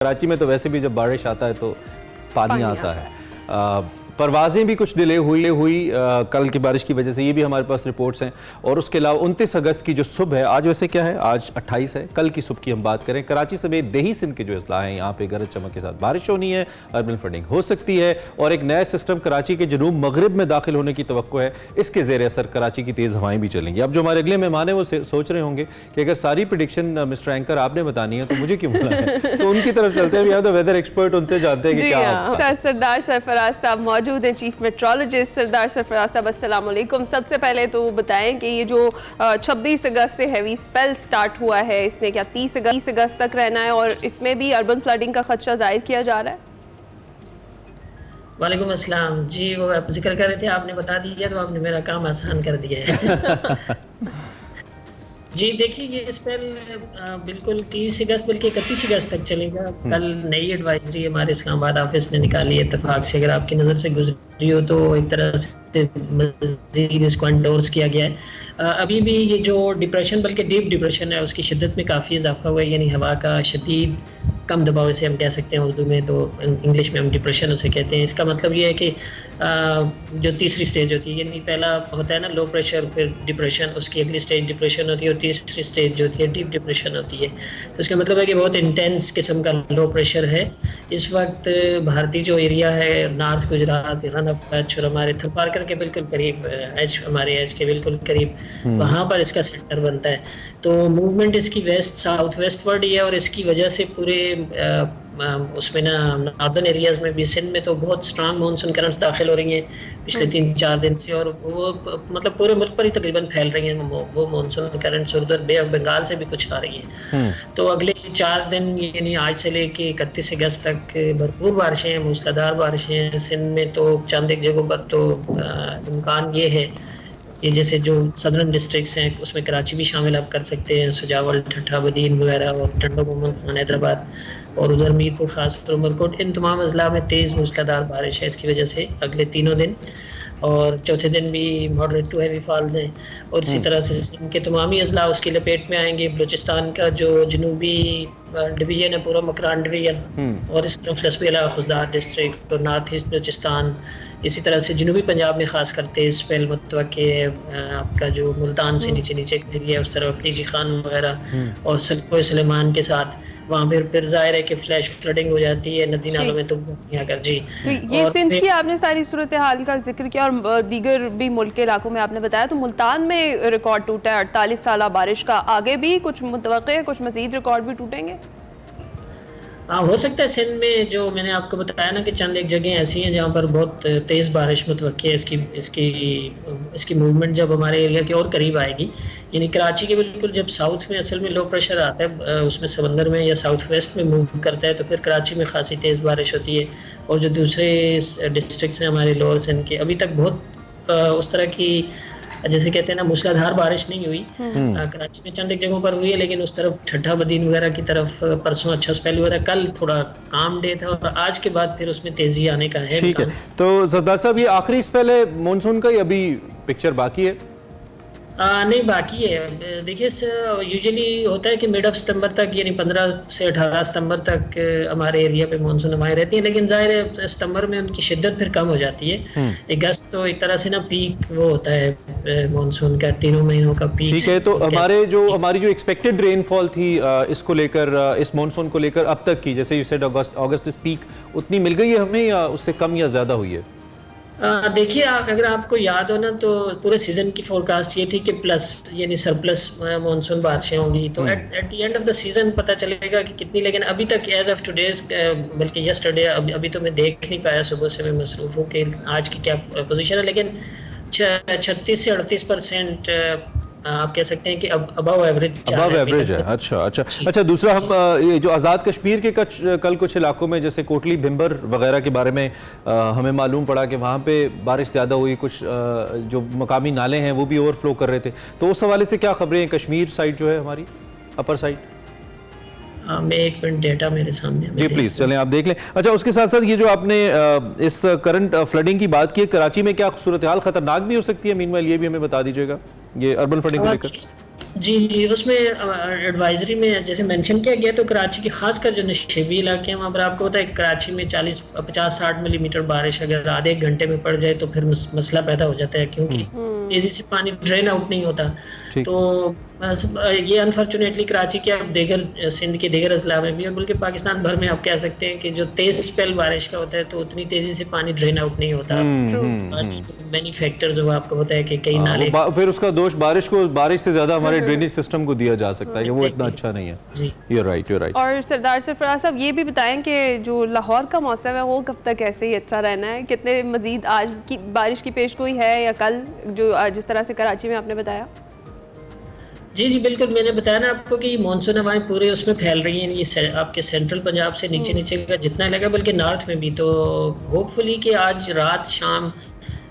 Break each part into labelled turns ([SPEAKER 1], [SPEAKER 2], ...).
[SPEAKER 1] कराची में तो वैसे भी जब बारिश आता है तो पानी आता है। परवाज़ें भी कुछ डिले हुई कल की बारिश की वजह से, ये भी हमारे पास रिपोर्ट्स हैं। और उसके अलावा 29 अगस्त की जो सुबह है, आज वैसे क्या है, आज 28 है, कल की सुबह की हम बात करें, कराची समेत देही सिंध के जो अजला हैं यहाँ पे गरज चमक के साथ बारिश होनी है, अर्बन फ्लडिंग हो सकती है और एक नया सिस्टम कराची के जनूब मगरिब में दाखिल होने की तवक्को है। इसके ज़ेर असर कराची की तेज़ हवाएं भी चलेंगी। अब जो हमारे अगले मेहमान हैं वो सोच रहे होंगे कि अगर सारी प्रेडिक्शन मिस्टर एंकर आपने बतानी है तो मुझे क्यों बुलाया है, तो उनकी तरफ चलते हैं। यहाँ तो वेदर एक्सपर्ट, उनसे जानते हैं कि क्या।
[SPEAKER 2] सरदार सरफराज साहब मौजूद हैं, चीफ मेट्रोलॉजिस्ट। सरदार सरफराज साहब अस्सलाम वालेकुम। सबसे पहले तो बताएं कि ये जो 26 अगस्त से हैवी स्पेल स्टार्ट हुआ है, इसने क्या 30 अगस्त तक रहना है और इसमें भी अर्बन फ्लडिंग का खदशा जाहिर किया जा रहा है?
[SPEAKER 3] वालेकुम अस्सलाम जी, वो आप जिक्र कर रहे थे, आपने बता दिया तो आपने मेरा काम आसान कर दिया है। जी देखिए, ये स्पेल बिल्कुल 30 अगस्त बल्कि 31 अगस्त तक चलेगा। कल नई एडवाइजरी हमारे इस्लामाबाद ऑफिस ने निकाली है इत्तेफाक से, अगर आपकी नज़र से गुजरी हो तो एक तरह से मज़ीद इसको एंडोर्स किया गया है। अभी भी ये जो डिप्रेशन, बल्कि डीप डिप्रेशन है, उसकी शिद्दत में काफ़ी इजाफा हुआ है, यानी हवा का शदीद कम दबाव इसे हम कह सकते हैं उर्दू में, तो इंग्लिश में हम डिप्रेशन उसे कहते हैं। इसका मतलब ये है कि जो तीसरी स्टेज होती है, यानी पहला होता है ना लो प्रेशर, फिर डिप्रेशन, उसकी अगली स्टेज डिप्रेशन होती है और तीसरी स्टेज जो होती है डीप डिप्रेशन होती है। तो इसका मतलब है कि बहुत इंटेंस किस्म का लो प्रेशर है। इस वक्त भारतीय जो एरिया है, north Gujarat, run of Kutch और हमारे थरपारकर के बिल्कुल करीब, एज हमारे एज के बिल्कुल करीब, वहाँ पर इसका सेंटर बनता है। तो मूवमेंट इसकी वेस्ट साउथ वेस्ट वर्ड ही है और इसकी वजह से पूरे उसमें ना नॉर्दर्न एरियाज़ में भी, सिंध में तो बहुत स्ट्रांग मानसून करंट्स दाखिल हो रही हैं पिछले 3-4 दिन से, और वो मतलब पूरे मुल्क पर ही तकरीबन फैल रही हैं वो मानसून करंट्स। उधर बे ऑफ बंगाल से भी कुछ आ रही हैं। तो अगले 4 दिन यानी आज से लेके 31 अगस्त तक भरपूर बारिशें हैं, मूसलाधार बारिशें हैं। सिंध में तो चंद एक जगहों पर तो इम्कान ये है, ये जैसे जो सदर्न डिस्ट्रिक्ट्स हैं उसमें कराची भी शामिल आप कर सकते हैं, सुजावल, ठट्ठा, बदीन वगैरह, और टंडो मोहम्मद, हैदराबाद, और उधर मीरपुर, खास और उमरकोट, इन तमाम अजला में तेज़ मूसलाधार बारिश है इसकी वजह से अगले तीनों दिन, और चौथे दिन भी मॉडरेट टू हैवी फॉल्स हैं। और इसी तरह से सिंध के तमामी अजला उसकी लपेट में आएंगे। बलूचिस्तान का जो जनूबी डिवीजन है पूरा, मकरान डिवीजन, और इस तरफ लसबेला, खुजदार डिस्ट्रिक्ट और नॉर्थ ईस्ट बलूचिस्तान, इसी तरह से जनूबी पंजाब में खास कर तेज़ स्पेल मुतवक्के है। आपका जो मुल्तान से नीचे का एरिया है उस तरफ टीजी खान वगैरह और सलको सलेमान के साथ, वहाँ फिर जाहिर है कि फ्लैश फ्लडिंग हो जाती है नदी नालों में। तो यहाँ कर जी,
[SPEAKER 2] तो ये सिंध की आपने सारी सूरत हाल का जिक्र किया और दीगर भी मुल्क के इलाकों में आपने बताया, तो मुल्तान में रिकॉर्ड टूटा है 48 साल बारिश का। आगे भी कुछ मुतवक्के है, कुछ मजीद रिकॉर्ड भी टूटेंगे?
[SPEAKER 3] हाँ, हो सकता है। सिंध में जो मैंने आपको बताया ना कि चंद एक जगह ऐसी हैं जहाँ पर बहुत तेज़ बारिश मुतवक्की है। इसकी मूवमेंट जब हमारे एरिया के और करीब आएगी, यानी कराची के बिल्कुल जब साउथ में असल में लो प्रेशर आता है, उसमें समंदर में या साउथ वेस्ट में मूव करता है, तो फिर कराची में खासी तेज़ बारिश होती है। और जो दूसरे डिस्ट्रिक्ट्स हैं हमारे लोअर सिंध के, अभी तक बहुत उस तरह की जैसे कहते हैं ना मूसलाधार बारिश नहीं हुई। कराची में चंद एक जगहों पर हुई है, लेकिन उस तरफ ठट्ठा बदीन वगैरह की तरफ परसों अच्छा स्पेल हुआ था। कल थोड़ा काम डे था और आज के बाद फिर उसमें तेजी आने का है।
[SPEAKER 1] ठीक है, तो सरदार साहब ये आखिरी स्पेल है मानसून का, अभी पिक्चर बाकी है?
[SPEAKER 3] नहीं, बाकी है। देखिए, यूजुअली होता है कि मिड ऑफ सितंबर तक, यानी 15 से 18 सितंबर तक हमारे एरिया पे मानसून हवाएं रहती हैं, लेकिन जाहिर है सितंबर में उनकी शिद्दत फिर कम हो जाती है। अगस्त तो एक तरह से ना पीक वो होता है मानसून का, 3 महीनों का पीक।
[SPEAKER 1] ठीक है, तो हमारी जो एक्सपेक्टेड रेनफॉल थी इसको लेकर, इस मानसून को लेकर अब तक की, जैसे यू सेड अगस्त इस पीक, उतनी मिल गई है हमें या उससे कम या ज्यादा हुई है?
[SPEAKER 3] देखिए, अगर आपको याद हो ना तो पूरे सीजन की फोरकास्ट ये थी कि प्लस यानी सरप्लस मानसून बारिशें होंगी। तो at the end of the season पता चलेगा कि कितनी, लेकिन अभी तक एज ऑफ टुडेज, बल्कि यस्टरडे, अभी तो मैं देख नहीं पाया, सुबह से मैं मसरूफ हूँ कि आज की क्या पोजीशन है, लेकिन 36 से 38% आप कह सकते हैं कि अबव एवरेज
[SPEAKER 1] है। अच्छा, दूसरा हम ये जो आज़ाद कश्मीर के कल कुछ इलाकों में जैसे कोटली, भिम्बर वगैरह के बारे में हमें मालूम पड़ा कि वहाँ पे बारिश ज़्यादा हुई, कुछ जो मकामी नाले हैं वो भी ओवरफ्लो कर रहे थे। तो उस हवाले से क्या खबरें हैं कश्मीर साइड जो है हमारी अपर साइड?
[SPEAKER 3] मैं एक मिनट डेटा मेरे सामने
[SPEAKER 1] जी प्लीज चलें, आप देख लें। अच्छा, उसके साथ साथ ये जो आपने इस करंट फ्लडिंग की बात की है, कराची में क्या सूरत हाल खतरनाक भी हो सकती है? मीनवाइल ये भी हमें बता दीजिएगा, ये अर्बन फ्लडिंग को लेकर।
[SPEAKER 3] जी जी, उसमें एडवाइजरी में जैसे मेंशन किया गया, तो कराची के खासकर जो नशेबी इलाके हैं वहाँ पर आपको पता है कराची में 50-60 मिलीमीटर बारिश अगर आधे एक घंटे में पड़ जाए तो फिर मसला पैदा हो जाता है, क्योंकि तेजी से पानी ड्रेन आउट नहीं होता। तो ये अनफॉर्चुनेटली कराची के अब दीगर सिंध के दीगर अजला में भी और बल्कि पाकिस्तान भर में आप कह सकते हैं कि जो तेज स्पेल बारिश का होता है तो उतनी तेजी से पानी ड्रेन आउट नहीं होता। मैनी फैक्टर्स जो आपको पता है कि कई नाले,
[SPEAKER 1] फिर उसका दोष बारिश से ज्यादा हमारे ड्रेनेज सिस्टम को दिया जा सकता है कि वो इतना अच्छा नहीं है।
[SPEAKER 3] जी,
[SPEAKER 1] you're right.
[SPEAKER 2] और सरदार सरफराज साहब ये भी बताएं कि जो लाहौर का मौसम है वो कब तक ऐसे ही अच्छा रहना है? कितने मजीद आज की बारिश की पेशगोई है या कल जो जिस तरह से कराची में आपने बताया?
[SPEAKER 3] जी जी बिल्कुल, मैंने बताया ना आपको कि मानसून हवाएं पूरे उसमें फैल रही हैं, ये आपके सेंट्रल पंजाब से नीचे नीचे का जितना लगा, बल्कि नॉर्थ में भी। तो होपफुली कि आज रात शाम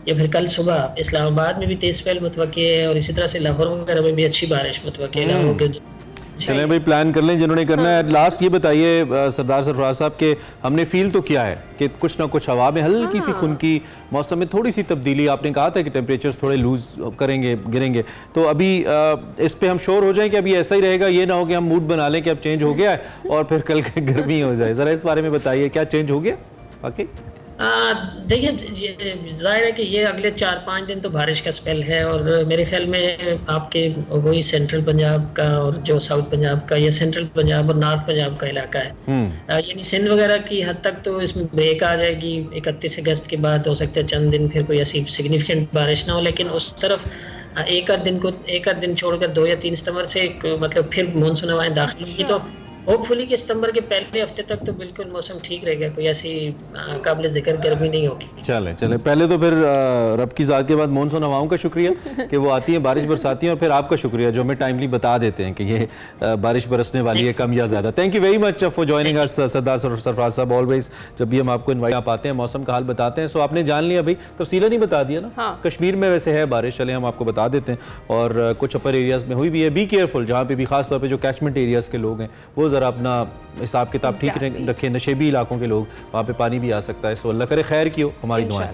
[SPEAKER 3] या फिर कल सुबह इस्लामाबाद में भी तेज स्पेल मुतवक्की है और इसी तरह से लाहौर वगैरह में भी अच्छी बारिश मुतवक्की है। लाहौर के
[SPEAKER 1] चलें भाई, प्लान कर लें जिन्होंने करना है। लास्ट ये बताइए सरदार सरफराज साहब के हमने फील तो किया है कि कुछ ना कुछ हवा में हल्की सी खुनकी, मौसम में थोड़ी सी तब्दीली, आपने कहा था कि टेम्परेचर्स थोड़े लूज करेंगे, गिरेंगे, तो अभी इस पे हम श्योर हो जाएं कि अभी ऐसा ही रहेगा, ये ना हो कि हम मूड बना लें कि अब चेंज हो गया है और फिर कल गर्मी हो जाए। ज़रा इस बारे में बताइए, क्या चेंज हो गया बाकी?
[SPEAKER 3] देखिए, जाहिर है कि ये अगले 4-5 दिन तो बारिश का स्पेल है और मेरे ख्याल में आपके वही सेंट्रल पंजाब का और जो साउथ पंजाब का या सेंट्रल पंजाब और नॉर्थ पंजाब का इलाका है, यानी सिंध वगैरह की हद तक तो इसमें ब्रेक आ जाएगी। 31 अगस्त के बाद हो सकता है चंद दिन फिर कोई ऐसी सिग्निफिकेंट बारिश ना हो, लेकिन उस तरफ एक आध दिन छोड़कर 2 या 3 सितंबर से मतलब फिर मानसून हवाएं दाखिल होंगी। तो होपफुली कि सितंबर के पहले हफ्ते तक तो बिल्कुल मौसम ठीक रहेगा, कोई ऐसी काबिल जिक्र गर्मी नहीं होगी।
[SPEAKER 1] चले पहले तो फिर रब की ज़ात के बाद मानसून हवाओं का शुक्रिया कि वो आती हैं, बारिश बरसाती हैं, और फिर आपका शुक्रिया जो हमें टाइमली बता देते हैं कि ये बारिश बरसने वाली है, कम या ज़्यादा। Thank you very much for joining us Sardar Sarfaraz Sahab. Always जब भी हम आपको इनवाइट आप आते हैं, मौसम का हाल बताते हैं। सो आपने जान लिया भाई, तफसीला नहीं बता दिया ना। हाँ। कश्मीर में वैसे है बारिश, चले हम आपको बता देते हैं, और कुछ अपर एरियाज़ में हुई भी है। बी केयरफुल, जहाँ पे भी खास तौर पर जो कैचमेंट एरियाज़ के लोग हैं वो ज़रा अपना हिसाब किताब ठीक रखें। नशेबी इलाकों के लोग, वहाँ पे पानी भी आ सकता है। सो अल्लाह करे खैर की हो, हमारी दुआएं।